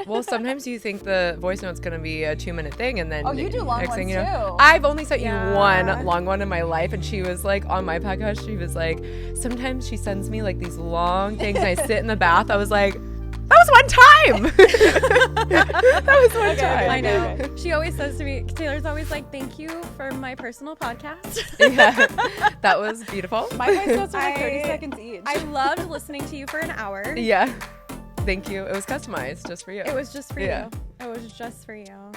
Well, sometimes you think the voice note's going to be a 2-minute thing, and then you do long next ones thing you too. know, I've only sent you one long one in my life, and she was like on my podcast. She was like, sometimes she sends me like these long things, and I sit in the bath. I was like, that was one time. That was one time. I know. She always says to me, Taylor's always like, thank you for my personal podcast. Yeah, that was beautiful. My voice notes are like 30 seconds each. I loved listening to you for an hour. Yeah. Thank you. It was customized just for you. It was just for Yeah. you. It was just for you.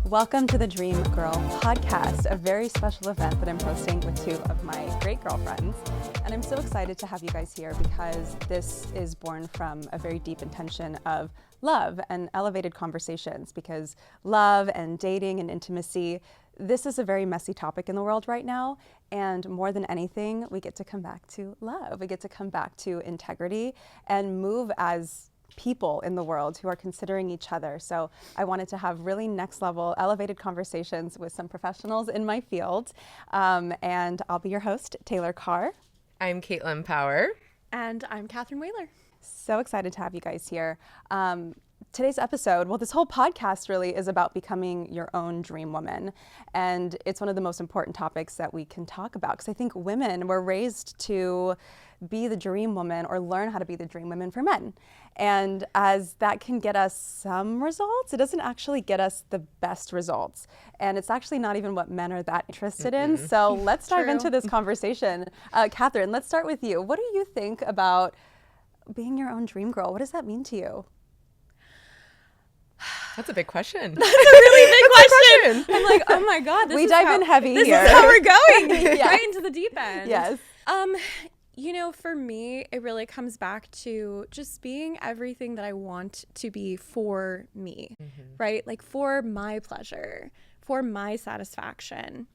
Welcome to the Dream Girl podcast, a very special event that I'm hosting with two of my great girlfriends. And I'm so excited to have you guys here because this is born from a very deep intention of love and elevated conversations, because love and dating and intimacy, this is a very messy topic in the world right now. And more than anything, we get to come back to love. We get to come back to integrity and move as people in the world who are considering each other. So I wanted to have really next level elevated conversations with some professionals in my field. And I'll be your host, Taylor Carr. I'm Katelin Power. And I'm Katherine Wehler. So excited to have you guys here. Today's episode, well, this whole podcast really is about becoming your own dream woman. And it's one of the most important topics that we can talk about, because I think women were raised to be the dream woman or learn how to be the dream woman for men. And as that can get us some results, it doesn't actually get us the best results. And it's actually not even what men are that interested in. So let's dive into this conversation. Katherine, let's start with you. What do you think about being your own dream girl? What does that mean to you? That's a big question. That's a really big question. I'm like, oh my God. We dive in heavy this here. This is how we're going. Yeah. Right into the deep end. Yes. You know, for me, it really comes back to just being everything that I want to be for me, right? Like for my pleasure, for my satisfaction.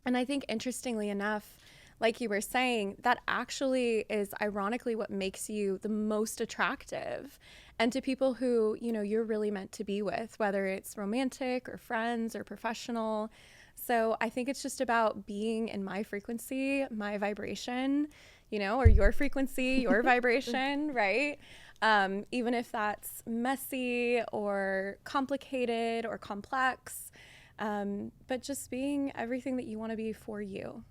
And I think interestingly enough, like you were saying, that actually is ironically what makes you the most attractive. And to people who, you know, you're really meant to be with, whether it's romantic or friends or professional. So I think it's just about being in my frequency, my vibration, you know, or your frequency, your vibration, right? Even if that's messy or complicated or complex, but just being everything that you want to be for you.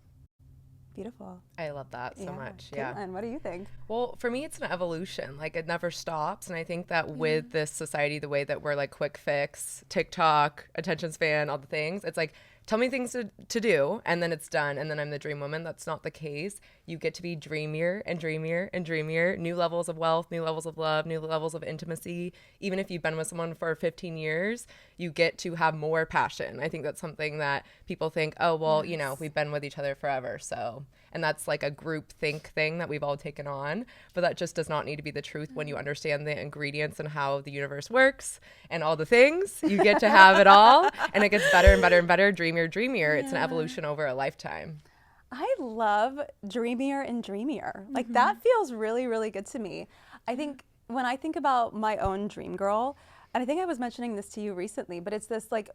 Beautiful. I love that so much. Yeah. Caitlin, what do you think? Well, for me, it's an evolution. Like, it never stops. And I think that with this society, the way that we're like quick fix, TikTok, attention span, all the things, it's like, tell me things to do, and then it's done, and then I'm the dream woman. That's not the case. You get to be dreamier and dreamier and dreamier, new levels of wealth, new levels of love, new levels of intimacy. Even if you've been with someone for 15 years, you get to have more passion. I think that's something that people think, oh, well, you know, we've been with each other forever, so. And that's like a group think thing that we've all taken on, but that just does not need to be the truth when you understand the ingredients and how the universe works and all the things. You get to have it all, and it gets better and better and better, dreamier, dreamier. It's an evolution over a lifetime. I love dreamier and dreamier. Like that feels really, really good to me. I think when I think about my own dream girl, and I think I was mentioning this to you recently, but it's this like,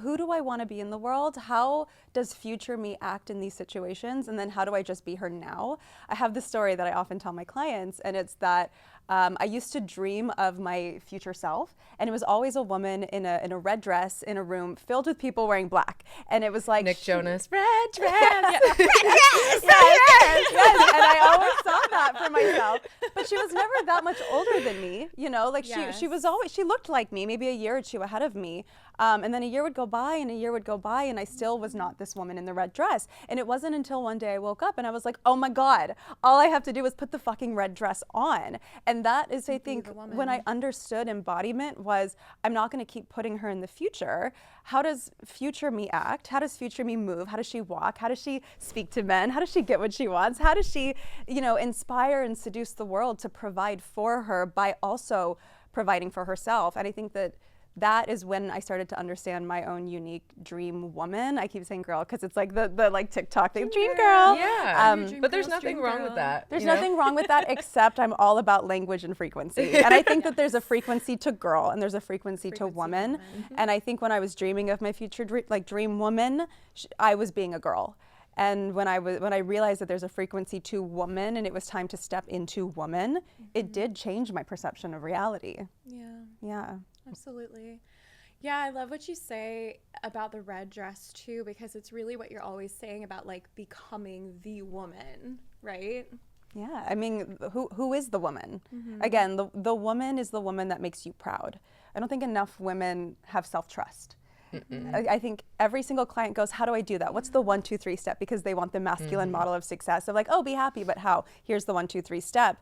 who do I want to be in the world? How does future me act in these situations? And then how do I just be her now? I have this story that I often tell my clients, and it's that I used to dream of my future self, and it was always a woman in a red dress in a room filled with people wearing black. And it was like Nick Jonas, red dress. Red dress. Yes. And I always saw that for myself. But she was never that much older than me, you know, like she was always, she looked like me, maybe a year or two ahead of me. And then a year would go by and a year would go by, and I still was not this woman in the red dress. And it wasn't until one day I woke up and I was like, oh my God, all I have to do is put the fucking red dress on. And that is, I think, when I understood embodiment was, I'm not going to keep putting her in the future. How does future me act? How does future me move? How does she walk? How does she speak to men? How does she get what she wants? How does she, you know, inspire and seduce the world to provide for her by also providing for herself? And I think that that is when I started to understand my own unique dream woman. I keep saying girl because it's like the like TikTok thing, dream girl. Yeah, but there's nothing wrong with that. There's nothing wrong with that, except I'm all about language and frequency. And I think that there's a frequency to girl and there's a frequency to woman. And I think when I was dreaming of my future dream woman, I was being a girl. And when I realized that there's a frequency to woman and it was time to step into woman, it did change my perception of reality. Yeah. Absolutely. Yeah, I love what you say about the red dress too, because it's really what you're always saying about like becoming the woman, right? Yeah, I mean, who is the woman? Again, the woman is the woman that makes you proud. I don't think enough women have self-trust. I think every single client goes, how do I do that? What's the 1, 2, 3 step? Because they want the masculine model of success of like, oh, be happy, but how? Here's the 1, 2, 3 step.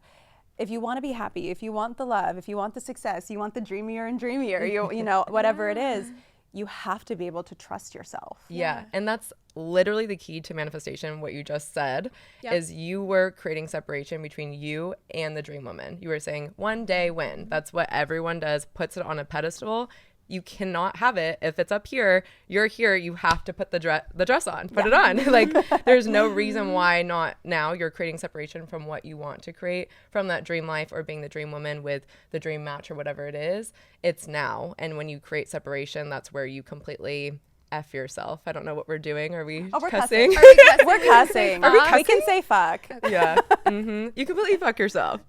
If you want to be happy, if you want the love, if you want the success, you want the dreamier and dreamier, you know, whatever it is, you have to be able to trust yourself. Yeah. And that's literally the key to manifestation. What you just said is you were creating separation between you and the dream woman. You were saying one day when. That's what everyone does, puts it on a pedestal. You cannot have it if it's up here. You're here. You have to put the dress on. Put it on. Like there's no reason why not now. You're creating separation from what you want to create from that dream life or being the dream woman with the dream match or whatever it is. It's now. And when you create separation, that's where you completely F yourself. I don't know what we're doing. Are we cussing? We're cussing. Are we cussing? We can say fuck. Yeah. You completely fuck yourself.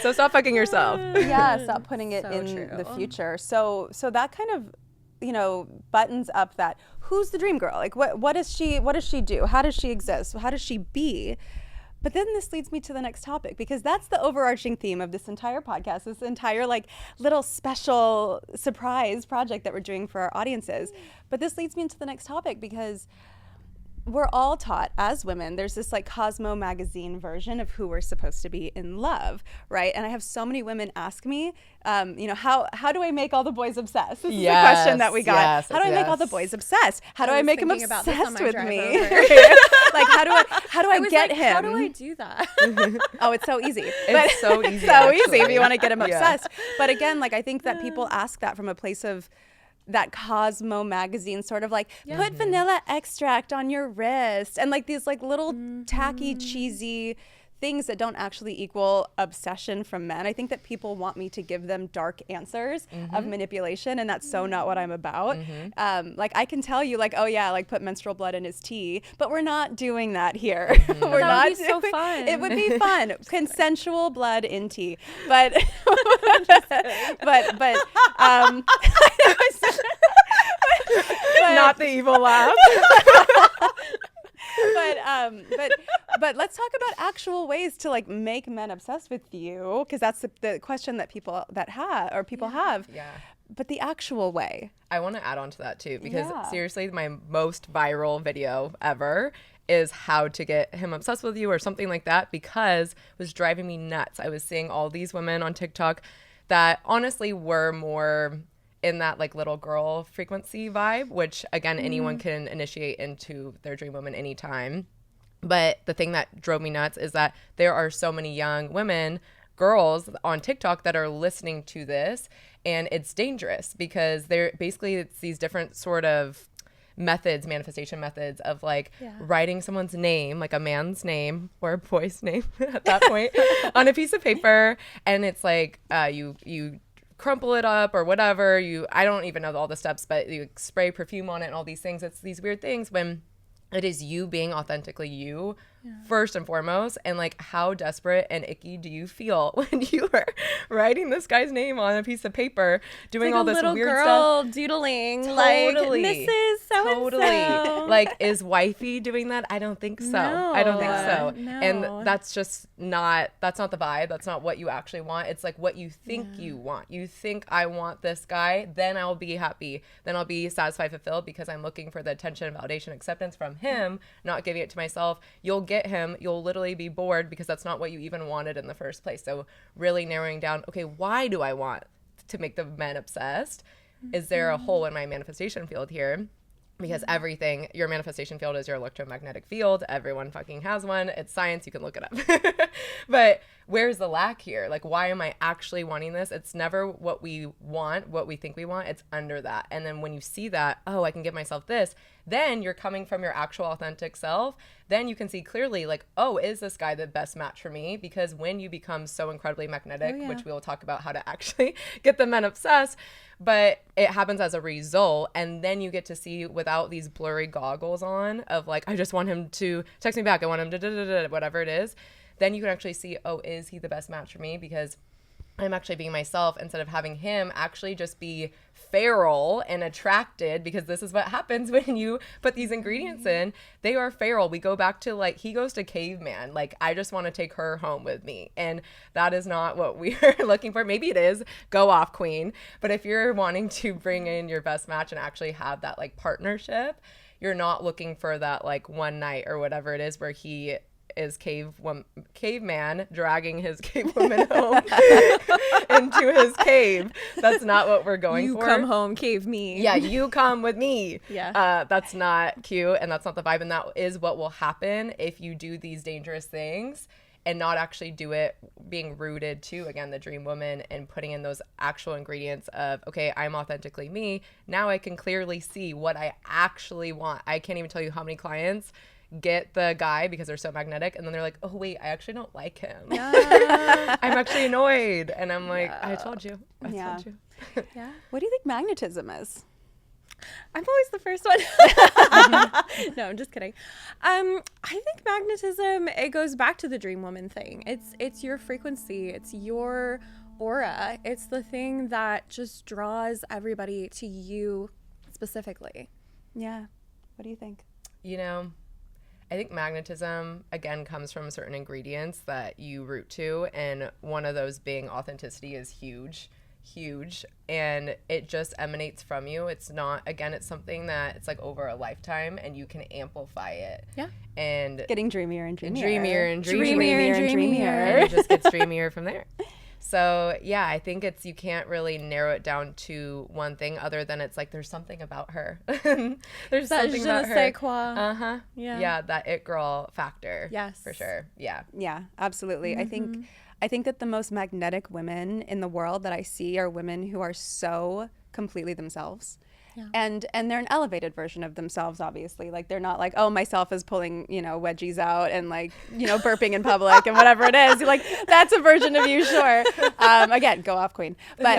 So stop fucking yourself. Yeah, stop putting it So in true. the future. So that kind of, you know, buttons up that who's the dream girl? Like what does she do? How does she exist? How does she be? But then this leads me to the next topic, because that's the overarching theme of this entire podcast, this entire like little special surprise project that we're doing for our audiences. But this leads me into the next topic, because we're all taught as women, there's this like Cosmo magazine version of who we're supposed to be in love, right? And I have so many women ask me, you know, how do I make all the boys obsessed? This is the question that we got. How do I make all the boys obsessed? How do I make them obsessed with me? Like how do I get him? How do I do that? Oh, it's so easy. It's so easy. So easy if you want to get him obsessed. But again, like I think that people ask that from a place of that Cosmo magazine sort of like put vanilla extract on your wrist and like these like little tacky cheesy things that don't actually equal obsession from men. I think that people want me to give them dark answers of manipulation, and that's so not what I'm about. Like I can tell you like, oh yeah, like put menstrual blood in his tea, but we're not doing that here. We're not would be so fun. It would be fun. Consensual blood in tea. But Not the evil laugh. But let's talk about actual ways to like make men obsessed with you, because that's the question that people have. Yeah. But the actual way. I want to add on to that too, because seriously, my most viral video ever is how to get him obsessed with you or something like that, because it was driving me nuts. I was seeing all these women on TikTok that honestly were more in that like little girl frequency vibe, which again, anyone can initiate into their dream woman anytime. But the thing that drove me nuts is that there are so many young women, girls on TikTok that are listening to this, and it's dangerous because they're basically, it's these different sort of methods, manifestation methods of like writing someone's name, like a man's name or a boy's name at that point on a piece of paper. And it's like you crumple it up or whatever. I don't even know all the steps, but you spray perfume on it and all these things. It's these weird things when it is you being authentically you first and foremost. And like, how desperate and icky do you feel when you are writing this guy's name on a piece of paper, doing like all this little weird girl stuff? doodling, Totally. like Mrs. So-and-so. Like, is wifey doing that? I don't think so. I don't think so. No. And that's not the vibe. That's not what you actually want. It's like what you think you want. You think, I want this guy, then I'll be happy. Then I'll be satisfied, fulfilled, because I'm looking for the attention, validation, acceptance from him, not giving it to myself. You'll get him. You'll literally be bored because that's not what you even wanted in the first place. So really narrowing down, okay, why do I want to make the men obsessed? Is there a hole in my manifestation field here? Because everything, your manifestation field is your electromagnetic field. Everyone fucking has one. It's science. You can look it up. But where's the lack here? Like, why am I actually wanting this? It's never what we want, what we think we want. It's under that. And then when you see that, oh, I can give myself this, then you're coming from your actual authentic self. Then you can see clearly, like, oh, is this guy the best match for me? Because when you become so incredibly magnetic, which we will talk about how to actually get the men obsessed, but it happens as a result. And then you get to see without these blurry goggles on of like, I just want him to text me back. I want him to whatever it is. Then you can actually see, oh, is he the best match for me? Because I'm actually being myself instead of having him actually just be feral and attracted, because this is what happens when you put these ingredients in. They are feral. We go back to like, he goes to caveman. Like, I just want to take her home with me. And that is not what we are looking for. Maybe it is, go off queen. But if you're wanting to bring in your best match and actually have that like partnership, you're not looking for that like one night or whatever it is where he is caveman dragging his cave woman home into his cave. That's not what we're going for. You come home, cave me. Yeah, you come with me. Yeah. That's not cute, and that's not the vibe, and that is what will happen if you do these dangerous things and not actually do it being rooted to, again, the dream woman and putting in those actual ingredients of, okay, I'm authentically me. Now I can clearly see what I actually want. I can't even tell you how many clients get the guy because they're so magnetic, and then they're like, oh wait, I actually don't like him. I'm actually annoyed, and I'm like, I told you. I told you. Yeah. What do you think magnetism is? I'm always the first one. No, I'm just kidding. I think magnetism, it goes back to the dream woman thing. It's your frequency, it's your aura, it's the thing that just draws everybody to you specifically. Yeah. What do you think? You know, I think magnetism, again, comes from certain ingredients that you root to, and one of those being authenticity is huge, and it just emanates from you. It's not, again, it's something that it's like over a lifetime, and you can amplify it. Yeah. And getting dreamier and dreamier. And it just gets dreamier from there. So yeah, I think you can't really narrow it down to one thing other than it's like, there's something about her. There's that something about her. Quoi. Yeah, that it girl factor. Yes. For sure. Yeah. Yeah, absolutely. I think that the most magnetic women in the world that I see are women who are so completely themselves. Yeah. And they're an elevated version of themselves, obviously. Like, they're not like, oh, myself is pulling, wedgies out and like, burping in public and whatever it is. You're like, that's a version of you, sure. Again, go off, queen. But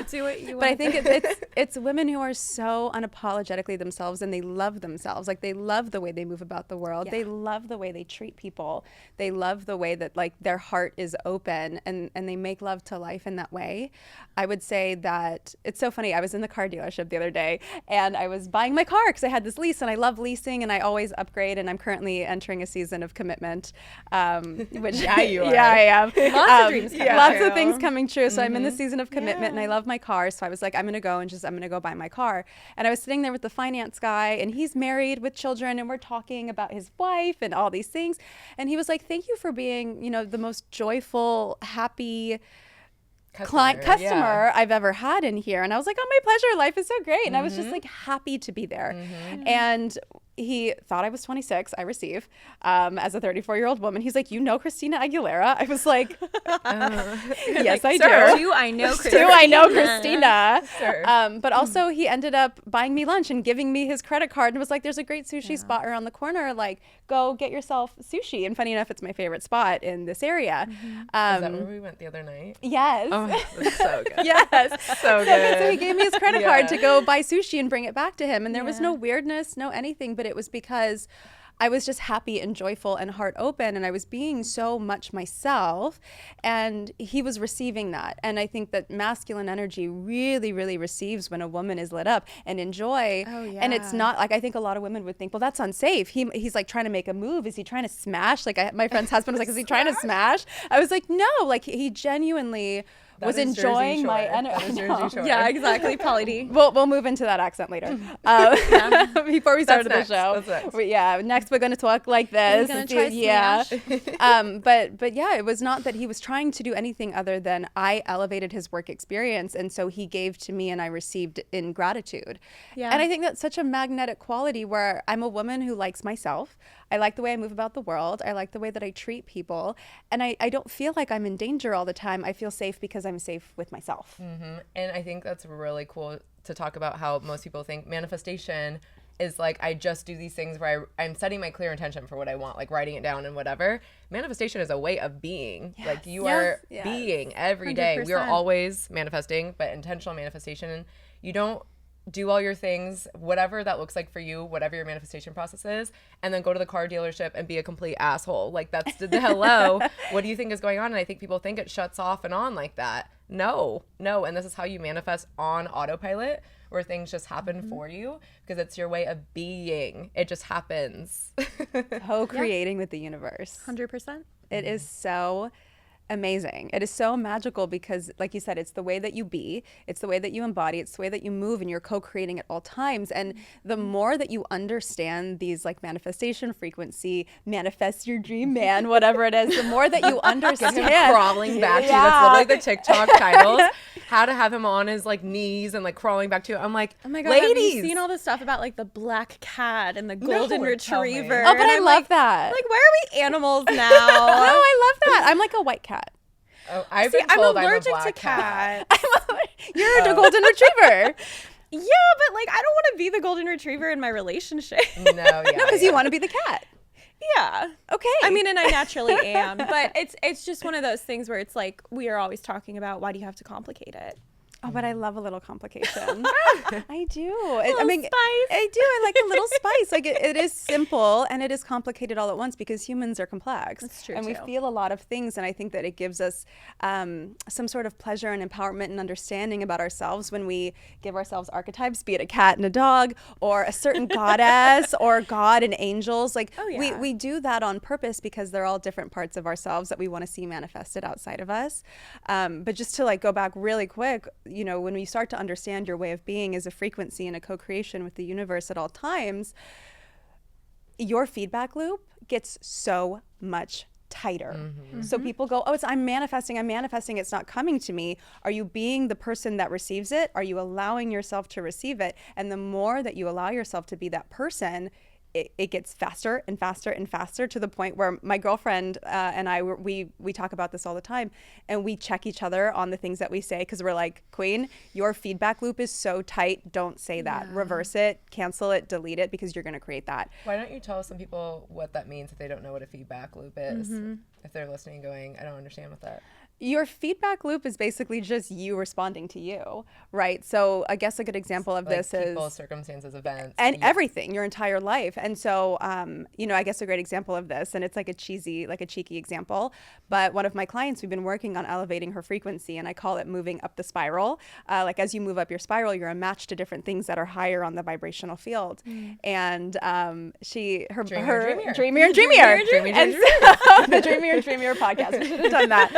do what you want. But I think it's women who are so unapologetically themselves, and they love themselves. Like, they love the way they move about the world. Yeah. They love the way they treat people. They love the way that like their heart is open, and they make love to life in that way. I would say that it's so funny. I was in the car dealership the other day, and I was buying my car because I had this lease, and I love leasing, and I always upgrade, and I'm currently entering a season of commitment, which yeah, you are. Yeah, I am. Lots of dreams coming lots true. of things coming true. So I'm in the season of commitment, and I love my car. So I was like, I'm going to go buy my car. And I was sitting there with the finance guy, and he's married with children, and we're talking about his wife and all these things. And he was like, thank you for being, the most joyful, happy customer I've ever had in here. And I was like, oh, my pleasure. Life is so great. And I was just like happy to be there. And he thought I was 26. I receive as a 34-year-old woman. He's like, Christina Aguilera? I was like, yes, I do. Do I know Christina? Do I know Christina? Sure. But also he ended up buying me lunch and giving me his credit card and was like, there's a great sushi spot around the corner. Like, go get yourself sushi. And funny enough, it's my favorite spot in this area. Is that where we went the other night? Yes. Oh, that's so good. Yes. So good. So he gave me his credit card to go buy sushi and bring it back to him. And there was no weirdness, no anything, but it was because I was just happy and joyful and heart open, and I was being so much myself, and he was receiving that. And I think that masculine energy really, really receives when a woman is lit up and in joy. Oh, yeah. And it's not like, I think a lot of women would think, well, that's unsafe. He's like trying to make a move. Is he trying to smash? Like, my friend's husband was like, is he trying to smash? I was like, no, like he genuinely was enjoying my energy. Yeah, exactly. Pauly D. We'll move into that accent later. Before we started the show. Next we're going to talk like this. We're going to try smash. But yeah, it was not that he was trying to do anything other than I elevated his work experience, and so he gave to me and I received in gratitude. Yeah. And I think that's such a magnetic quality where I'm a woman who likes myself. I like the way I move about the world. I like the way that I treat people. And I don't feel like I'm in danger all the time. I feel safe because I'm safe with myself. Mm-hmm. And I think that's really cool to talk about how most people think manifestation is like, I just do these things where I'm setting my clear intention for what I want, like writing it down and whatever. Manifestation is a way of being. Yes. Like you are being every day. 100%. We are always manifesting, but intentional manifestation, you don't do all your things, whatever that looks like for you, whatever your manifestation process is, and then go to the car dealership and be a complete asshole. Like that's the hello. What do you think is going on? And I think people think it shuts off and on like that. No. And this is how you manifest on autopilot, where things just happen for you because it's your way of being. It just happens. Co-creating with the universe. 100%. It is so amazing. It is so magical because, like you said, it's the way that you be, it's the way that you embody, it's the way that you move, and you're co-creating at all times. And the more that you understand these like manifestation frequency, manifest your dream man, whatever it is, the more that you understand. Crawling back to you. That's literally the TikTok titles. How to have him on his like knees and like crawling back to you. I'm like, oh my God, ladies. have you seen all this stuff about like the black cat and the golden retriever? Oh, but I love that. Like, why are we animals now? No, I love that. I'm like a white cat. Oh, I'm allergic to cat. You're a golden retriever. Yeah, but like I don't want to be the golden retriever in my relationship. No, because you want to be the cat. Yeah. Okay. I mean, and I naturally am, but it's just one of those things where it's like we are always talking about why do you have to complicate it? Oh, but I love a little complication. I do. I mean, spice. I do. I like a little spice. Like it is simple and it is complicated all at once because humans are complex. That's true. And we feel a lot of things. And I think that it gives us some sort of pleasure and empowerment and understanding about ourselves when we give ourselves archetypes, be it a cat and a dog or a certain goddess or God and angels. Like we do that on purpose because they're all different parts of ourselves that we want to see manifested outside of us. But just to like go back really quick, you know, when you start to understand your way of being as a frequency and a co-creation with the universe at all times, your feedback loop gets so much tighter. Mm-hmm. So people go, oh, I'm manifesting, it's not coming to me. Are you being the person that receives it? Are you allowing yourself to receive it? And the more that you allow yourself to be that person, it gets faster and faster and faster to the point where my girlfriend and I, we talk about this all the time, and we check each other on the things that we say because we're like, Queen, your feedback loop is so tight. Don't say that. Reverse it, cancel it, delete it because you're going to create that. Why don't you tell some people what that means if they don't know what a feedback loop is? Mm-hmm. If they're listening going, I don't understand what that. Your feedback loop is basically just you responding to you, right? So I guess a good example of this is people, circumstances, events, and everything, your entire life. And so, you know, I guess a great example of this, and it's like a cheesy, like a cheeky example, but one of my clients, we've been working on elevating her frequency, and I call it moving up the spiral. Like as you move up your spiral, you're a match to different things that are higher on the vibrational field. And Dreamier and Dreamier. The Dreamier and Dreamier podcast. We should have done that.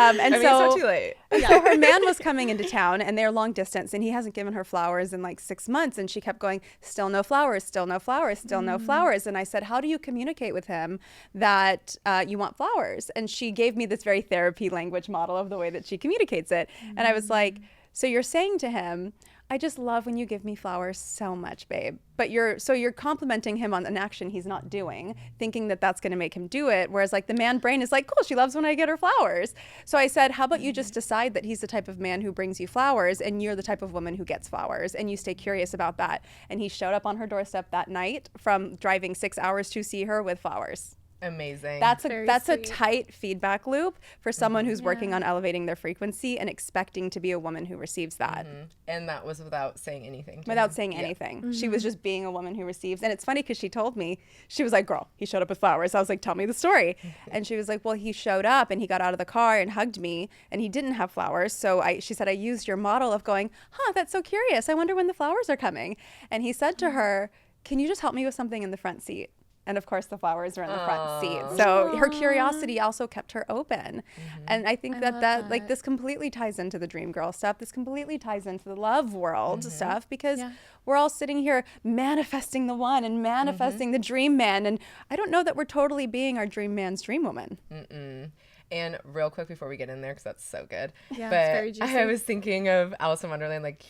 It's not too late. So her man was coming into town, and they're long distance, and he hasn't given her flowers in like 6 months, and she kept going, still no flowers, still no flowers, still no flowers. And I said, how do you communicate with him that you want flowers? And she gave me this very therapy language model of the way that she communicates it. And I was like, so you're saying to him, I just love when you give me flowers so much, babe. But you're complimenting him on an action he's not doing, thinking that that's going to make him do it. Whereas like the man brain is like, cool, she loves when I get her flowers. So I said, how about you just decide that he's the type of man who brings you flowers and you're the type of woman who gets flowers, and you stay curious about that. And he showed up on her doorstep that night from driving 6 hours to see her with flowers. Amazing. That's a tight feedback loop for someone who's working on elevating their frequency and expecting to be a woman who receives that. Mm-hmm. And that was without saying anything. Without saying anything. Mm-hmm. She was just being a woman who receives. And it's funny because she told me, she was like, girl, he showed up with flowers. I was like, tell me the story. And she was like, well, he showed up and he got out of the car and hugged me and he didn't have flowers. So she said, I used your model of going, that's so curious. I wonder when the flowers are coming. And he said to her, can you just help me with something in the front seat? And of course the flowers are in the front seat. So her curiosity also kept her open. And I think that like this completely ties into the dream girl stuff. This completely ties into the love world stuff, because we're all sitting here manifesting the one and manifesting the dream man. And I don't know that we're totally being our dream man's dream woman. And real quick before we get in there, because that's so good. Yeah, but it's very juicy. I was thinking of Alice in Wonderland, like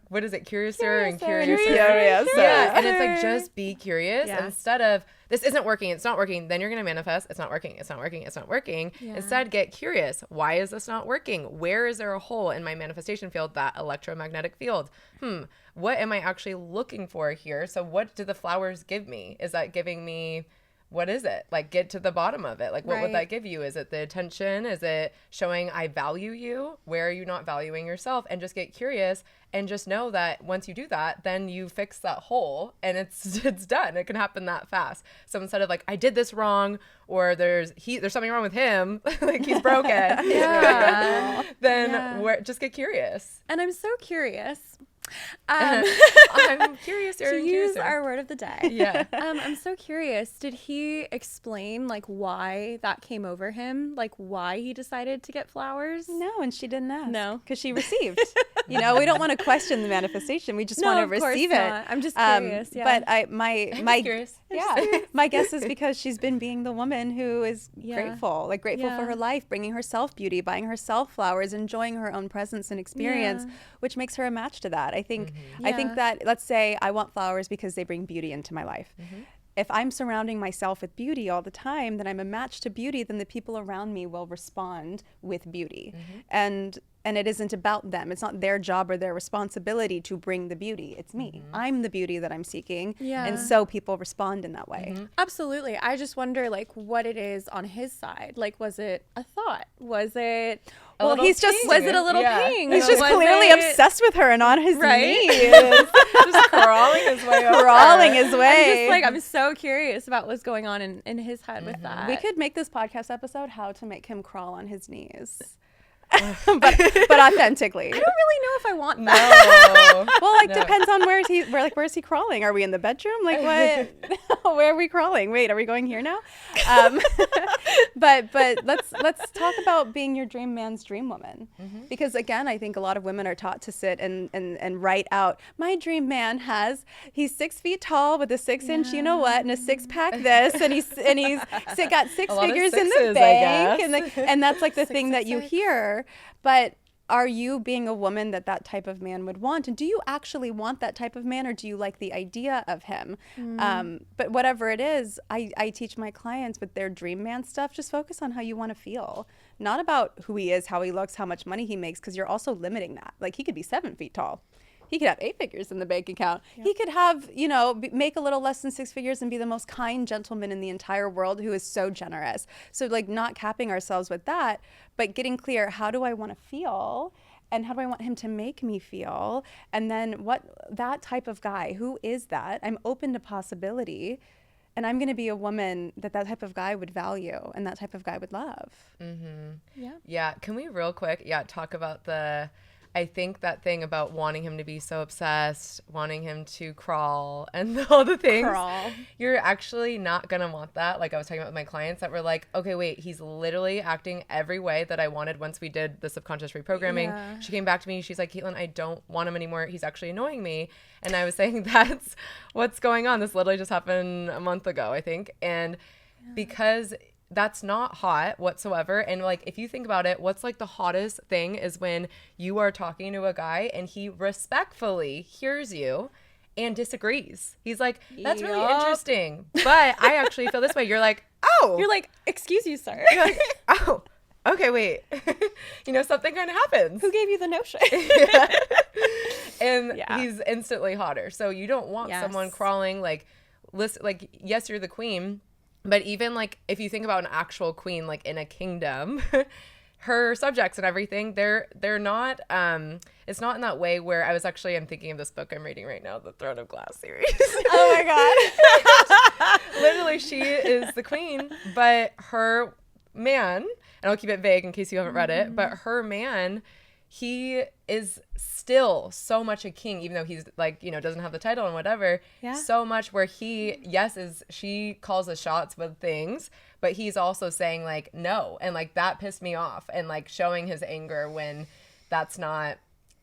what is it? Curiouser and Curiouser. curiouser. Yeah, and it's like just be curious instead of this isn't working, it's not working. Then you're gonna manifest. It's not working. It's not working. It's not working. Yeah. Instead, get curious. Why is this not working? Where is there a hole in my manifestation field? That electromagnetic field. What am I actually looking for here? So what do the flowers give me? Is that giving me? What is it? Like, get to the bottom of it. Like, what would that give you? Is it the attention? Is it showing I value you? Where are you not valuing yourself? And just get curious and just know that once you do that, then you fix that hole and it's done. It can happen that fast. So instead of like, I did this wrong, or there's something wrong with him, like he's broken, then just get curious. And I'm so curious. I'm curious to use our word of the day. Yeah. I'm so curious. Did he explain like why that came over him? Like why he decided to get flowers? No, and she didn't ask. No, because she received. We don't want to question the manifestation. We just want to receive it. I'm just curious. But my curious. My guess is because she's been being the woman who is grateful for her life, bringing herself beauty, buying herself flowers, enjoying her own presence and experience, which makes her a match to that. I think that, let's say I want flowers because they bring beauty into my life. If I'm surrounding myself with beauty all the time, then I'm a match to beauty, then the people around me will respond with beauty. And it isn't about them. It's not their job or their responsibility to bring the beauty. It's me. I'm the beauty that I'm seeking. And so people respond in that way. Absolutely. I just wonder like what it is on his side. Like, was it a thought? Was it... Well, was it a little ping? He's just clearly obsessed with her and on his knees. Just crawling his way over. I'm so curious about what's going on in his head with that. We could make this podcast episode how to make him crawl on his knees. but authentically. I don't really know if I want that. No. Well, depends on where's he crawling? Are we in the bedroom? Like what? Where are we crawling? Wait, are we going here now? But let's talk about being your dream man's dream woman. Because again, I think a lot of women are taught to sit and write out, my dream man he's 6 feet tall with a 6-inch you know what and a 6-pack this and he's got six figures in the bank and that's like the thing that you hear. But are you being a woman that type of man would want? And do you actually want that type of man, or do you like the idea of him? But whatever it is, I teach my clients with their dream man stuff, just focus on how you want to feel. Not about who he is, how he looks, how much money he makes, because you're also limiting that. Like, he could be 7 feet tall. He could have 8 figures in the bank account. Yep. He could have, make a little less than 6 figures and be the most kind gentleman in the entire world who is so generous. So like not capping ourselves with that, but getting clear, how do I want to feel? And how do I want him to make me feel? And then that type of guy, who is that? I'm open to possibility. And I'm going to be a woman that type of guy would value and that type of guy would love. Yeah. Can we real quick, talk about I think that thing about wanting him to be so obsessed, wanting him to crawl and all the things, you're actually not going to want that. Like I was talking about with my clients that were like, okay, wait, he's literally acting every way that I wanted once we did the subconscious reprogramming. Yeah. She came back to me. She's like, Katelin, I don't want him anymore. He's actually annoying me. And I was saying, that's what's going on. This literally just happened a month ago, I think. And because that's not hot whatsoever. And like, if you think about it, what's like the hottest thing is when you are talking to a guy and he respectfully hears you and disagrees. He's like, that's really interesting, but I actually feel this way. You're like, oh. You're like, excuse you, sir. You're like, oh, okay, wait. Something kind of happens. Who gave you the notion? And he's instantly hotter. So you don't want someone crawling like, listen, like, yes, you're the queen. But even like if you think about an actual queen, like in a kingdom, her subjects and everything, they're not. It's not in that way where I'm thinking of this book I'm reading right now, the Throne of Glass series. Oh my God! Literally, she is the queen, but her man, and I'll keep it vague in case you haven't read it, but her man, he is still so much a king, even though he's like, you know, doesn't have the title and whatever. Yeah. So much where she calls the shots with things, but he's also saying like, no. And like, that pissed me off, and like showing his anger when that's not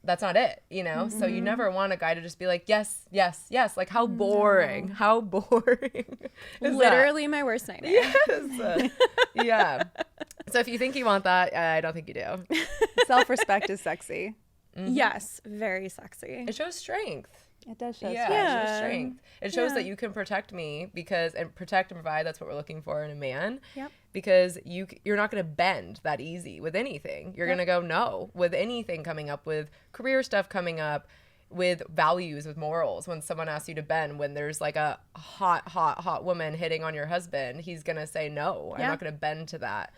it, you know? Mm-hmm. So you never want a guy to just be like, yes, yes, yes. Like, how boring, how boring. Literally my worst nightmare. Yes. Yeah. So if you think you want that, I don't think you do. Self-respect is sexy. Mm-hmm. Yes, very sexy. It shows strength. It does show strength. Yeah, it shows strength. It shows that you can protect me and protect and provide. That's what we're looking for in a man. Yep. Because you're not going to bend that easy with anything. You're going to go no with anything coming up, with career stuff coming up, with values, with morals. When someone asks you to bend, when there's like a hot woman hitting on your husband, he's going to say no. I'm not going to bend to that.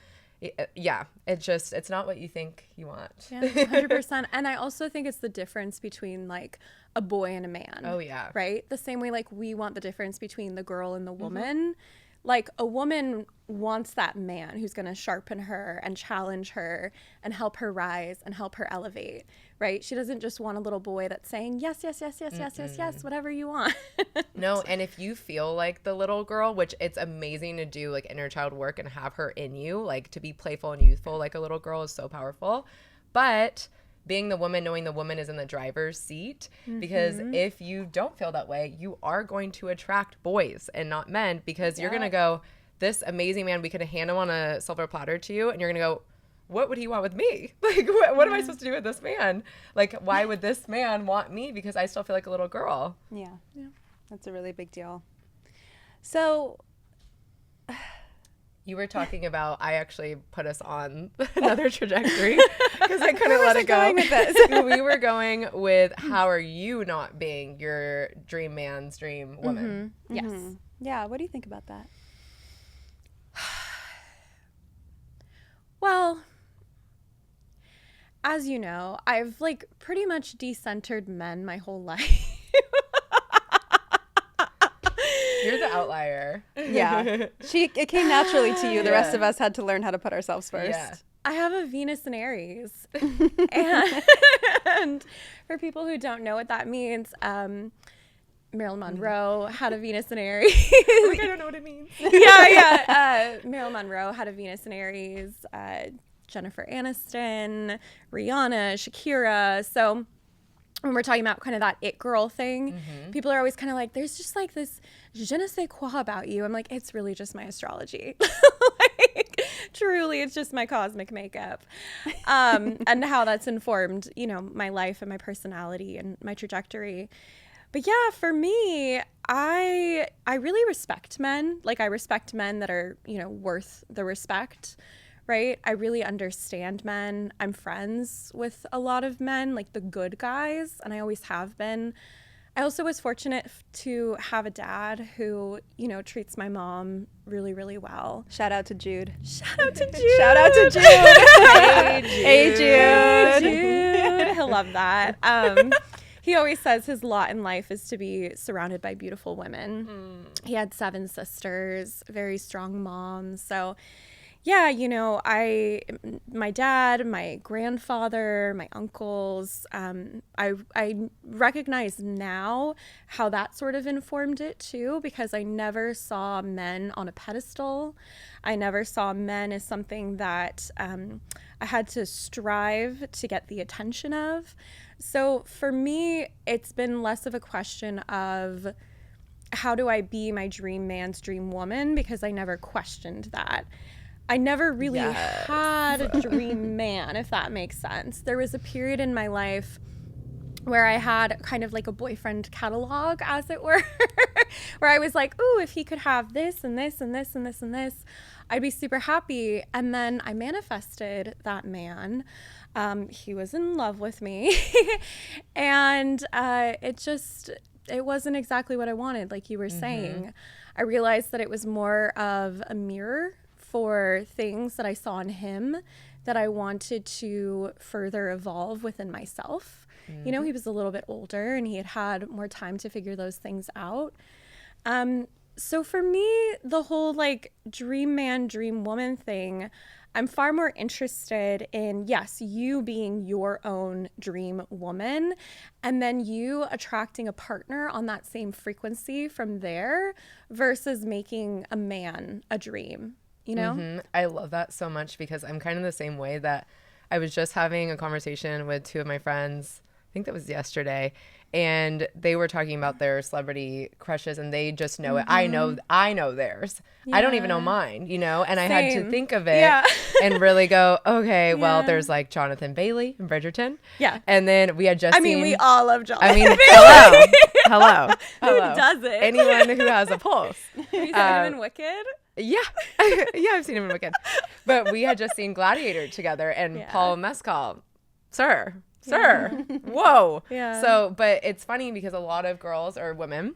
Yeah, it's not what you think you want. Yeah, 100%. And I also think it's the difference between like a boy and a man. Oh yeah. Right? The same way like we want the difference between the girl and the woman. Like a woman wants that man who's going to sharpen her and challenge her and help her rise and help her elevate, right? She doesn't just want a little boy that's saying yes, yes, yes, yes, yes, yes, yes, whatever you want. No, and if you feel like the little girl, which it's amazing to do like inner child work and have her in you, like to be playful and youthful like a little girl is so powerful. But being the woman, knowing the woman is in the driver's seat, because if you don't feel that way, you are going to attract boys and not men, because you're going to go, this amazing man, we could hand him on a silver platter to you, and you're going to go, what would he want with me? Like, what am I supposed to do with this man? Like, why would this man want me? Because I still feel like a little girl. Yeah. That's a really big deal. So you were talking about, I actually put us on another trajectory because I couldn't let it go. With this? We were going with, how are you not being your dream man's dream woman? Yes. Yeah. What do you think about that? Well, as you know, I've like pretty much decentered men my whole life. You're the outlier. Yeah. It came naturally to you. The rest of us had to learn how to put ourselves first. Yeah. I have a Venus in Aries. And for people who don't know what that means, Marilyn Monroe had a Venus in Aries. I don't know what it means. Marilyn Monroe had a Venus in Aries. Jennifer Aniston, Rihanna, Shakira. So when we're talking about kind of that it girl thing, people are always kind of like, there's just like this je ne sais quoi about you. I'm like, it's really just my astrology. Like, truly, it's just my cosmic makeup. And how that's informed, you know, my life and my personality and my trajectory. But yeah, for me, I really respect men. Like, I respect men that are, you know, worth the respect. Right? I really understand men. I'm friends with a lot of men, like the good guys, and I always have been. I also was fortunate to have a dad who, you know, treats my mom really, really well. Shout out to Jude. Shout out to Jude. Shout out to Jude. Hey, Jude. Hey, Jude. He'll love that. He always says his lot in life is to be surrounded by beautiful women. He had 7 sisters, very strong moms. So yeah, you know, my dad, my grandfather, my uncles, I recognize now how that sort of informed it too, because I never saw men on a pedestal. I never saw men as something that I had to strive to get the attention of. So for me, it's been less of a question of how do I be my dream man's dream woman, because I never questioned that. I never really had a dream man, if that makes sense. There was a period in my life where I had kind of like a boyfriend catalog, as it were, where I was like, ooh, if he could have this and this and this and this and this, I'd be super happy. And then I manifested that man. He was in love with me. And it wasn't exactly what I wanted, like you were saying. I realized that it was more of a mirror for things that I saw in him that I wanted to further evolve within myself. You know, he was a little bit older and he had more time to figure those things out. So for me, the whole like dream man, dream woman thing, I'm far more interested in, yes, you being your own dream woman, and then you attracting a partner on that same frequency from there versus making a man a dream, you know? Mm-hmm. I love that so much because I'm kind of the same way. That I was just having a conversation with two of my friends, I think that was yesterday, and they were talking about their celebrity crushes, and they just know it. I know theirs. Yeah. I don't even know mine, you know, and I had to Same. think of it Yeah. and really go, okay, well, Yeah. there's like Jonathan Bailey in Bridgerton. Yeah. And then we had just I mean, seen, we all love Jonathan. I mean, Bailey. hello. Who doesn't? Anyone who has a pulse. Have you seen him in Wicked? Yeah. Yeah, I've seen him in Wicked. But we had just seen Gladiator together, and Yeah. Paul Mescal, sir, whoa. Yeah. So, but it's funny because a lot of girls or women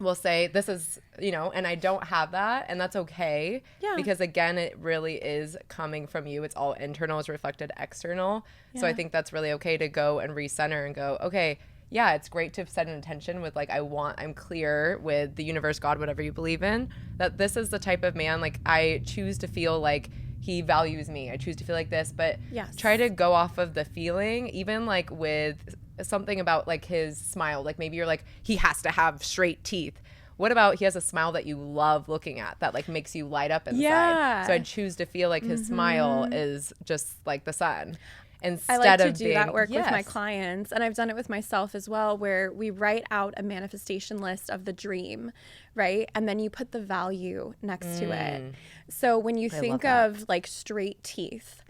will say this is, you know, and I don't have that, and that's okay. Yeah. Because again, it really is coming from you. It's all internal, it's reflected external. So I Yeah. think that's really okay to go and recenter and go, okay, yeah, it's great to set an intention with like, I'm clear with the universe, God, whatever you believe in, that this is the type of man, like I choose to feel like he values me. I choose to feel like this, but Yes. try to go off of the feeling, even like with something about like his smile. Like maybe you're like, he has to have straight teeth. What about he has a smile that you love looking at that like makes you light up inside? Yeah. So I choose to feel like his smile is just like the sun. Instead I like to of do being, that work with my yes. clients, and I've done it with myself as well, where we write out a manifestation list of the dream, right? And then you put the value next to it. So when you think that. of like straight teeth,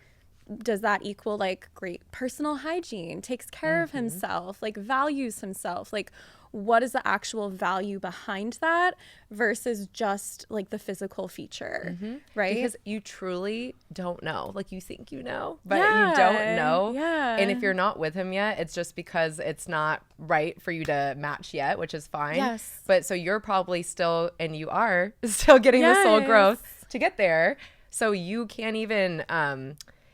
does that equal like great personal hygiene, takes care of himself, like values himself? Like what is the actual value behind that versus just like the physical feature, right? Because you truly don't know. Like you think you know, but Yeah, you don't know. yeah. And if you're not with him yet, it's just because it's not right for you to match yet, which is fine. Yes. But so you're probably still, and you are still getting the soul Yes. growth to get there. So you can't even,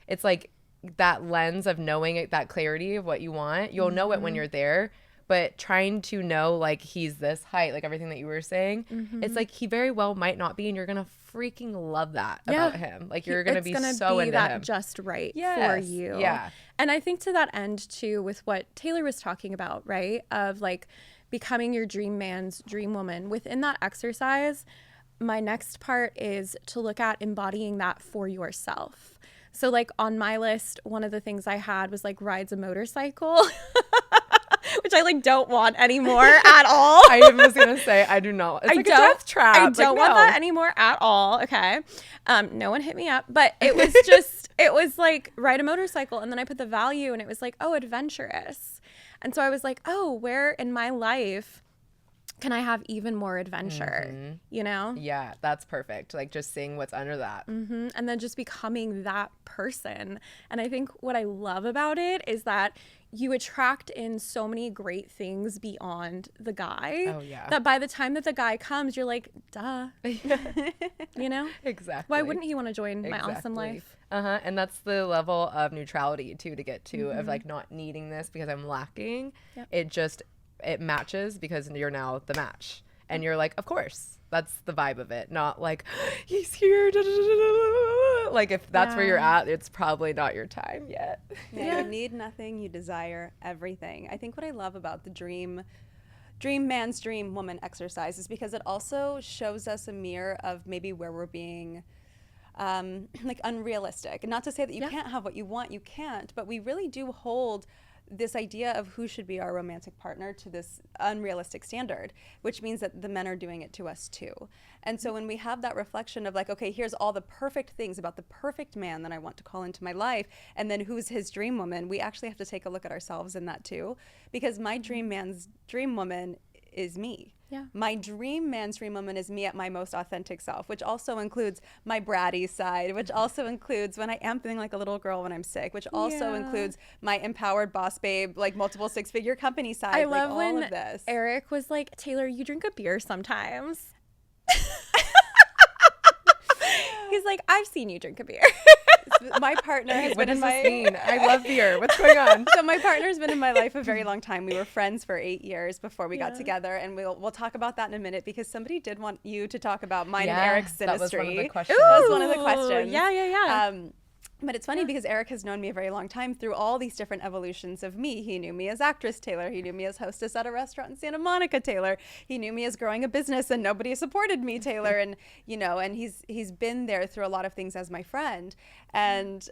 it's like that lens of knowing it, that clarity of what you want. You'll know it when you're there. But trying to know, like, he's this height, like everything that you were saying, it's like he very well might not be, and you're going to freaking love that about him. Like, you're going to be so into that him. just right for Yes. you. Yeah. And I think to that end, too, with what Taylor was talking about, right, of, like, becoming your dream man's dream woman, within that exercise, my next part is to look at embodying that for yourself. So, like, on my list, one of the things I had was, like, rides a motorcycle. Which I like don't want anymore at all. I was gonna say I do not. It's like a death trap. I don't want that anymore at all. Okay, no one hit me up, but it was just it was like ride a motorcycle, and then I put the value, and it was like, oh, adventurous, and so I was like, oh, where in my life can I have even more adventure? You know? Yeah, that's perfect. Like just seeing what's under that. And then just becoming that person. And I think what I love about it is that you attract in so many great things beyond the guy. Oh, yeah. That by the time that the guy comes, you're like, duh. You know? Exactly. Why wouldn't he want to join my awesome life? And that's the level of neutrality too to get to, of like not needing this because I'm lacking. Yep. It matches because you're now the match, and you're like, of course, that's the vibe of it, not like he's here, da, da, da, da, da. Like if that's where you're at, it's probably not your time yet. Yeah, you need nothing, you desire everything. I think what I love about the dream man's dream woman exercise is because it also shows us a mirror of maybe where we're being like unrealistic. And not to say that you can't have what you want, you can't, but we really do hold this idea of who should be our romantic partner to this unrealistic standard, which means that the men are doing it to us too. And so when we have that reflection of like, okay, here's all the perfect things about the perfect man that I want to call into my life, and then who's his dream woman, we actually have to take a look at ourselves in that too, because my dream man's dream woman is me. Yeah. My dream man's dream woman is me at my most authentic self, which also includes my bratty side, which also includes when I am feeling like a little girl when I'm sick, which also includes my empowered boss babe, like multiple six-figure company side. I like love all when of this. Eric was like, Taylor, you drink a beer sometimes. He's like, I've seen you drink a beer. my partner has What been does in this my mean? I love beer. What's going on? So my partner's been in my life a very long time. We were friends for 8 years before we got together, and we'll talk about that in a minute because somebody did want you to talk about mine and Eric's synastry. That was one of the questions. That was one of the questions. Yeah. But it's funny because Eric has known me a very long time through all these different evolutions of me. He knew me as actress Taylor. He knew me as hostess at a restaurant in Santa Monica Taylor. He knew me as growing a business and nobody supported me Taylor. And, you know, and he's been there through a lot of things as my friend. And,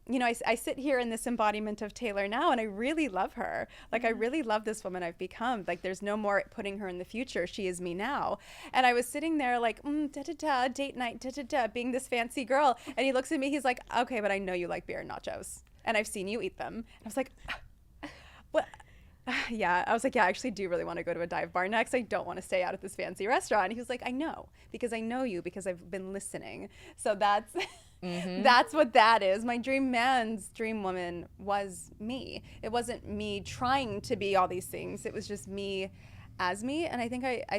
you know, I sit here in this embodiment of Taylor now and I really love her. Like, I really love this woman I've become. Like, there's no more putting her in the future. She is me now. And I was sitting there like, date night, being this fancy girl. And he looks at me, he's like, okay, but I know you like beer and nachos, and I've seen you eat them. And I was like, what? Yeah, I was like, yeah, I actually do really want to go to a dive bar next. I don't want to stay out at this fancy restaurant. And he was like, I know, because I know you, because I've been listening. So that's that's what that is. My dream man's dream woman was me. It wasn't me trying to be all these things. It was just me as me. And I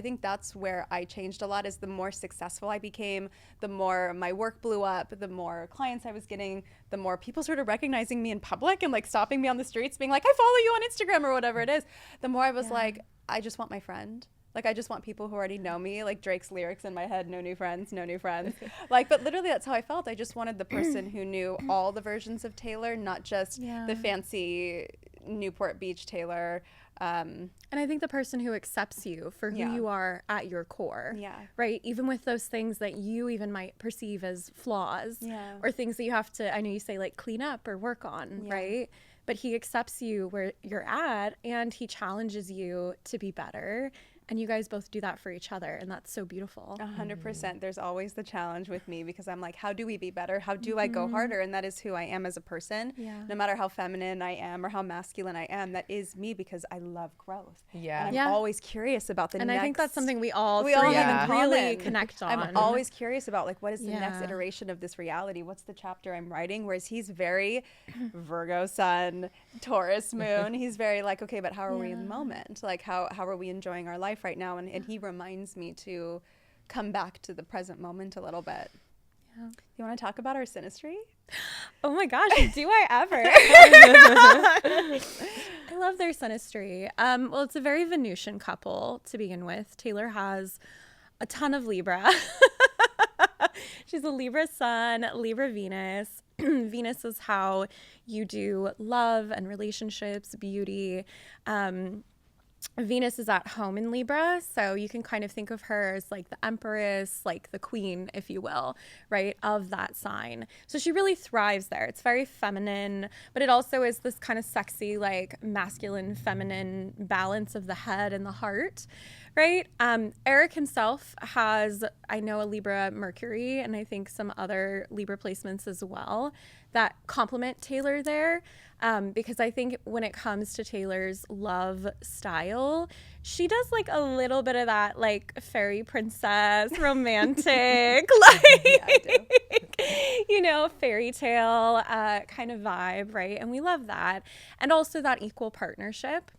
think that's where I changed a lot. Is the more successful I became, the more my work blew up, the more clients I was getting, the more people started recognizing me in public and like stopping me on the streets being like, I follow you on Instagram or whatever it is. The more I was like, I just want my friend. Like, I just want people who already know me, like Drake's lyrics in my head, no new friends, no new friends. Like, but literally that's how I felt. I just wanted the person who knew all the versions of Taylor, not just the fancy Newport Beach Taylor. And I think the person who accepts you for who you are at your core, right? Even with those things that you even might perceive as flaws or things that you have to, I know you say like clean up or work on, right? But he accepts you where you're at and he challenges you to be better. And you guys both do that for each other. And that's so beautiful. 100%. There's always the challenge with me because I'm like, how do we be better? How do I go harder? And that is who I am as a person. No matter how feminine I am or how masculine I am, that is me because I love growth. And I'm always curious about the next. And I think that's something we all really connect on. I'm always curious about like, what is the next iteration of this reality? What's the chapter I'm writing? Whereas he's very Virgo sun, Taurus moon. He's very like, okay, but how are we in the moment? Like, how are we enjoying our life right now? And he reminds me to come back to the present moment a little bit. You want to talk about our synastry? Oh my gosh, do I ever? I love their synastry. Well, it's a very Venusian couple to begin with. Taylor has a ton of Libra. She's a Libra sun, Libra Venus. Venus is how you do love and relationships, beauty. Venus is at home in Libra, so you can kind of think of her as like the empress, like the queen, if you will, right, of that sign. So she really thrives there. It's very feminine, but it also is this kind of sexy, like masculine, feminine balance of the head and the heart, right? Eric himself has, I know, a Libra Mercury, and I think some other Libra placements as well that complement Taylor there. Because I think when it comes to Taylor's love style, she does like a little bit of that like fairy princess, romantic, like, you know, fairy tale kind of vibe, right? And we love that. And also that equal partnership.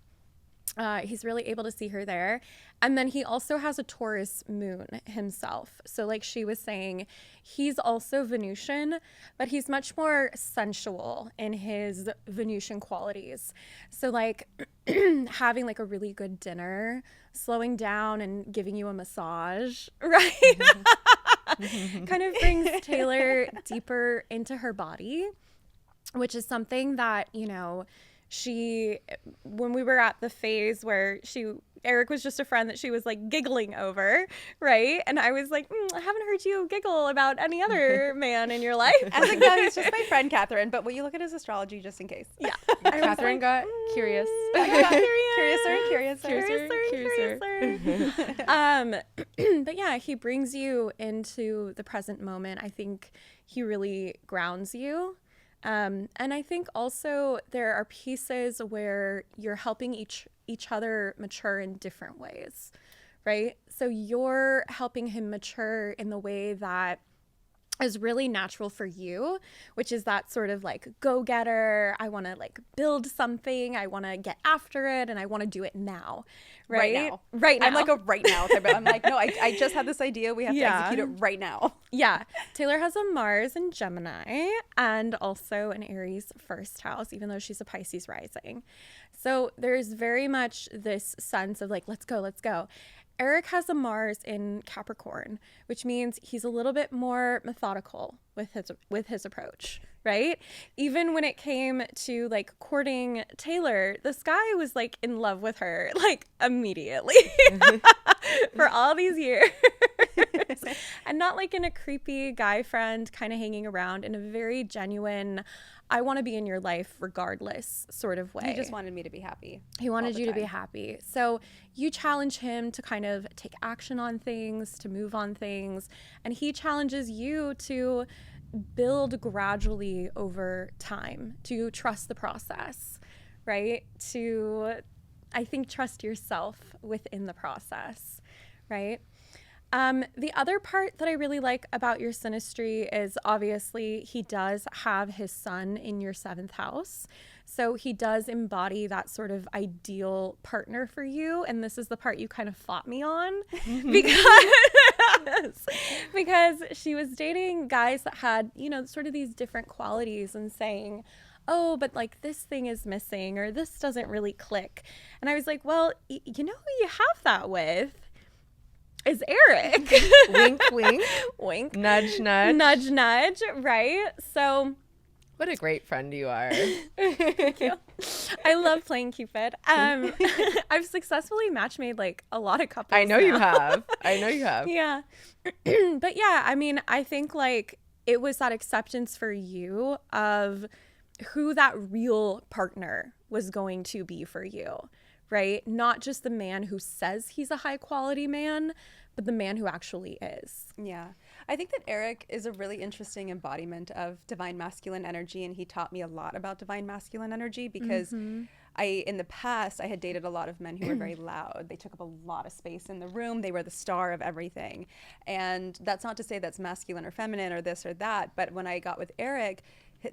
He's really able to see her there. And then he also has a Taurus moon himself. So like she was saying, he's also Venusian, but he's much more sensual in his Venusian qualities. So like having like a really good dinner, slowing down and giving you a massage, right? Kind of brings Taylor deeper into her body, which is something that, you know, when we were at the phase where Eric was just a friend that she was like giggling over, right? And I was like, I haven't heard you giggle about any other man in your life. I was like, no, he's just my friend, Catherine. But will you look at his astrology just in case? Yeah. Catherine got curious. Curiouser. But yeah, he brings you into the present moment. I think he really grounds you. And I think also there are pieces where you're helping each other mature in different ways, right? So you're helping him mature in the way that is really natural for you, which is that sort of like go-getter. I want to like build something. I want to get after it, and I want to do it now. Right now. I'm like a right now type of, I'm like, no, I just had this idea. We have to execute it right now. Yeah. Taylor has a Mars in Gemini and also an Aries first house, even though she's a Pisces rising. So there's very much this sense of like, let's go. Eric has a Mars in Capricorn, which means he's a little bit more methodical with his approach, right? Even when it came to like courting Taylor, this guy was like in love with her like immediately for all these years. And not like in a creepy guy friend kind of hanging around, in a very genuine, I want to be in your life regardless sort of way. He just wanted me to be happy. He wanted you to be happy. So you challenge him to kind of take action on things, to move on things, and he challenges you to build gradually over time, to trust the process, right? To, I think, trust yourself within the process, right? The other part that I really like about your synastry is obviously he does have his sun in your 7th house. So he does embody that sort of ideal partner for you. And this is the part you kind of fought me on because she was dating guys that had, you know, sort of these different qualities and saying, oh, but like this thing is missing or this doesn't really click. And I was like, well, you know who you have that with? Is Eric. Wink, wink. Wink. Nudge, nudge. Nudge, nudge, right? So. What a great friend you are. Thank you. I love playing Cupid. I've successfully match-made like a lot of couples. I know you have. Yeah. But yeah, I mean, I think like it was that acceptance for you of who that real partner was going to be for you. Right? Not just the man who says he's a high quality man, but the man who actually is. Yeah. I think that Eric is a really interesting embodiment of divine masculine energy, and he taught me a lot about divine masculine energy because in the past, I had dated a lot of men who were very loud. They took up a lot of space in the room. They were the star of everything. And that's not to say that's masculine or feminine or this or that, but when I got with Eric,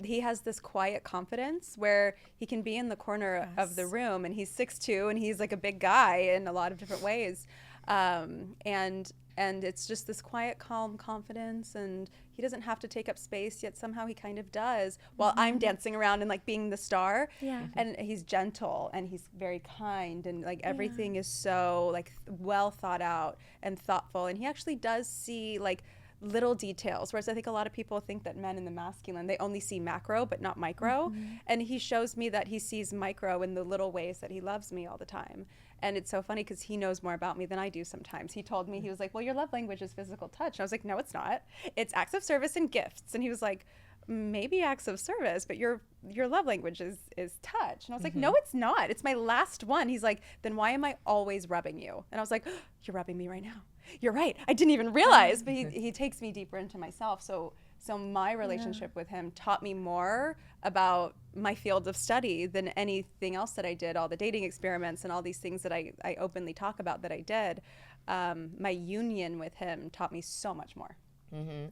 he has this quiet confidence where he can be in the corner of the room, and he's 6'2", and he's like a big guy in a lot of different ways. And it's just this quiet, calm confidence, and he doesn't have to take up space, yet somehow he kind of does while I'm dancing around and like being the star. Yeah. And he's gentle and he's very kind, and like everything is so like well thought out and thoughtful. And he actually does see like little details, whereas I think a lot of people think that men in the masculine, they only see macro but not micro. And he shows me that he sees micro in the little ways that he loves me all the time. And it's so funny because he knows more about me than I do sometimes. He told me, he was like, well, your love language is physical touch. And I was like, no, it's not. It's acts of service and gifts. And he was like, maybe acts of service, but your love language is touch. And I was like, no, it's not. It's my last one. He's like, then why am I always rubbing you? And I was like, oh, you're rubbing me right now. You're right. I didn't even realize, but he takes me deeper into myself. So my relationship with him taught me more about my field of study than anything else that I did, all the dating experiments and all these things that I openly talk about that I did. My union with him taught me so much more.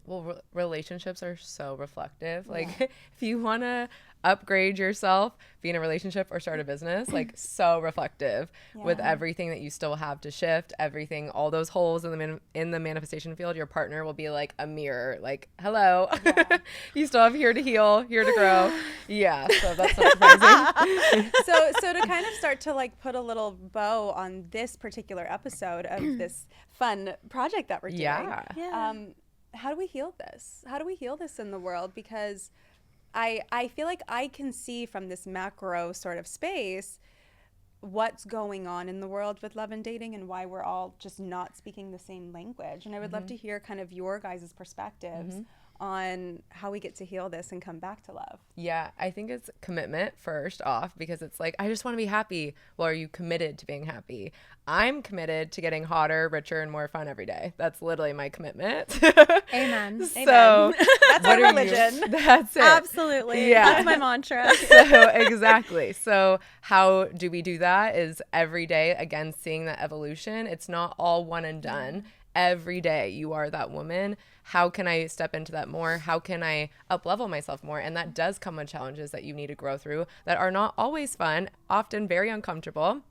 Well, relationships are so reflective. Like, if you want to upgrade yourself, be in a relationship or start a business, like, so reflective with everything that you still have to shift, everything, all those holes in the manifestation field. Your partner will be like a mirror, like, hello, you still have here to heal, here to grow. Yeah, so that's not surprising. So to kind of start to like put a little bow on this particular episode of this fun project that we're doing. How do we heal this? How do we heal this in the world? Because I feel like I can see from this macro sort of space what's going on in the world with love and dating and why we're all just not speaking the same language. And I would love to hear kind of your guys' perspectives on how we get to heal this and come back to love. Yeah, I think it's commitment first off, because it's like, I just want to be happy. Well, are you committed to being happy? I'm committed to getting hotter, richer, and more fun every day. That's literally my commitment. Amen. So that's our religion. That's it. Absolutely. Yeah. That's my mantra. So exactly. So how do we do that is every day, again, seeing that evolution. It's not all one and done. every day you are that woman. How can I step into that more? How can I up-level myself more? And that does come with challenges that you need to grow through that are not always fun, often very uncomfortable.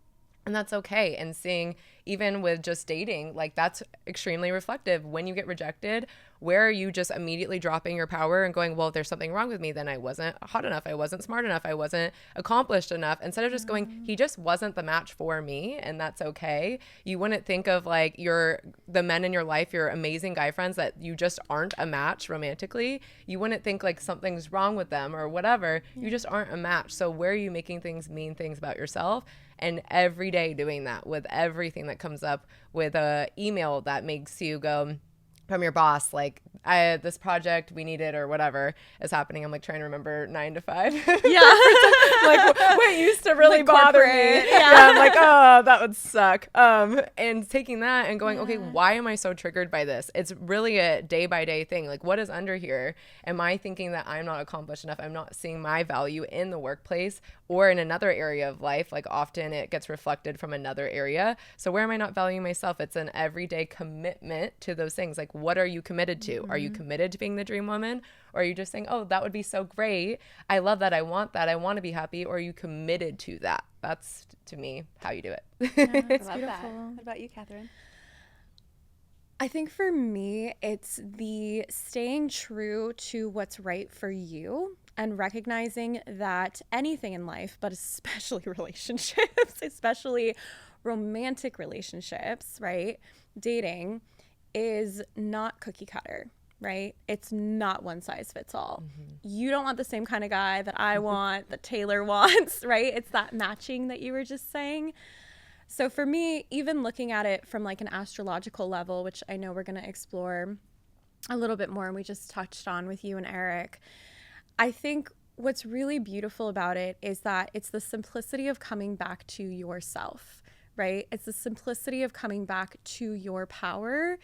And that's okay. And seeing, even with just dating, like that's extremely reflective. When you get rejected, where are you just immediately dropping your power and going, well, if there's something wrong with me, then I wasn't hot enough, I wasn't smart enough, I wasn't accomplished enough. Instead of just going, he just wasn't the match for me, and that's okay. You wouldn't think of like the men in your life, your amazing guy friends, that you just aren't a match romantically. You wouldn't think like something's wrong with them or whatever. You just aren't a match. So where are you making things mean things about yourself? And every day doing that with everything that comes up, with a email that makes you go from your boss, like, this project, we need it, or whatever is happening. I'm like trying to remember 9 to 5. Yeah. Like what used to really like bother corporate. me. Yeah. I'm like, oh, that would suck. And taking that and going, okay, why am I so triggered by this? It's really a day by day thing. Like, what is under here? Am I thinking that I'm not accomplished enough? I'm not seeing my value in the workplace or in another area of life. Like, often it gets reflected from another area. So where am I not valuing myself? It's an everyday commitment to those things. Like, what are you committed to? Are you committed to being the dream woman? Or are you just saying, oh, that would be so great, I love that, I want to be happy? Or are you committed to that? That's, to me, how you do it. Yeah, it's I love that. beautiful. What about you, Katherine? I think for me, it's the staying true to what's right for you and recognizing that anything in life, but especially relationships, especially romantic relationships, right? Dating is not cookie cutter, right? It's not one size fits all. You don't want the same kind of guy that I want, that Taylor wants, right? It's that matching that you were just saying. So for me, even looking at it from like an astrological level, which I know we're going to explore a little bit more, and we just touched on with you and Eric, I think what's really beautiful about it is that it's the simplicity of coming back to yourself, right? It's the simplicity of coming back to your power,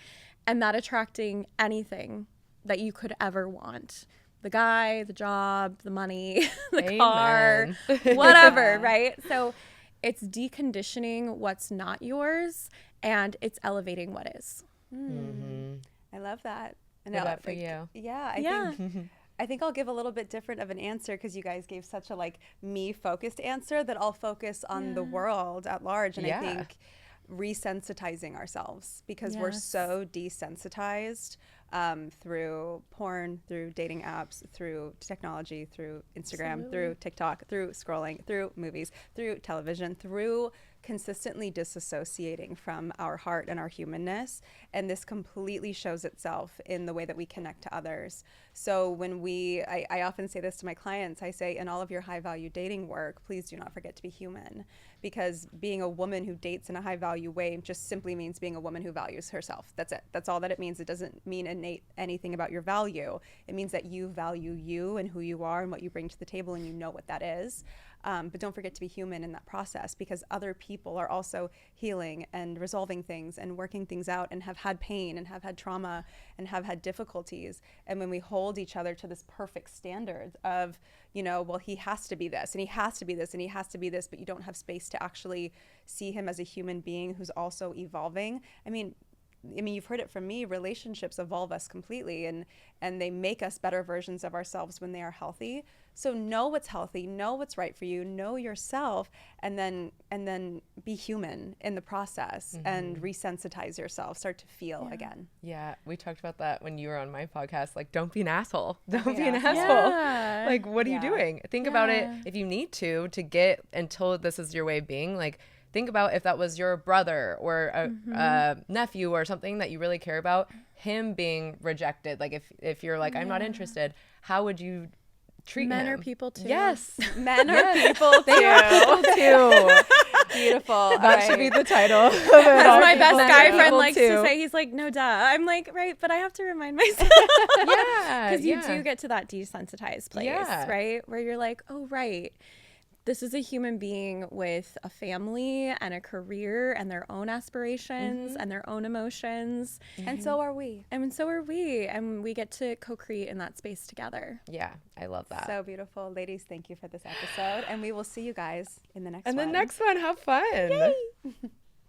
and that attracting anything that you could ever want. The guy, the job, the money, the Amen. car, whatever, right? So it's deconditioning what's not yours, and it's elevating what is. I love that. And Good that for you. Yeah, I think I'll give a little bit different of an answer, because you guys gave such a like me focused answer that I'll focus on the world at large. And I think resensitizing ourselves, because we're so desensitized through porn, through dating apps, through technology, through Instagram, through TikTok, through scrolling, through movies, through television, through consistently disassociating from our heart and our humanness. And this completely shows itself in the way that we connect to others. So when I often say this to my clients, I say, in all of your high value dating work, please do not forget to be human, because being a woman who dates in a high value way just simply means being a woman who values herself. That's it. That's all that it means. It doesn't mean innate anything about your value. It means that you value you and who you are and what you bring to the table, and you know what that is. But don't forget to be human in that process, because other people are also healing and resolving things and working things out, and have had pain and have had trauma and have had difficulties. And when we hold each other to this perfect standard of, well, he has to be this and he has to be this and he has to be this, but you don't have space to actually see him as a human being who's also evolving. I mean, you've heard it from me, relationships evolve us completely, and they make us better versions of ourselves when they are healthy. So know what's healthy, know what's right for you, know yourself, and then be human in the process and resensitize yourself, start to feel again. Yeah, we talked about that when you were on my podcast. Like, don't be an asshole. Don't be an Yeah. asshole. Like, what are you doing? Think about it if you need to get until this is your way of being. Like, think about if that was your brother or a nephew or something that you really care about, him being rejected. Like, if you're like, I'm not interested, how would you treat Men him? are people too. Yes. Men are people too. They are people too. Beautiful. That should be the title. As my best Men guy are friend people likes too. to say, he's like, no, duh. I'm like, right, but I have to remind myself. Yeah. Because you do get to that desensitized place, Yeah. right? Where you're like, oh, right. This is a human being with a family and a career and their own aspirations and their own emotions. And so are we. And so are we. And we get to co-create in that space together. Yeah, I love that. So beautiful. Ladies, thank you for this episode. And we will see you guys in the next one. And the next one, have fun. Yay.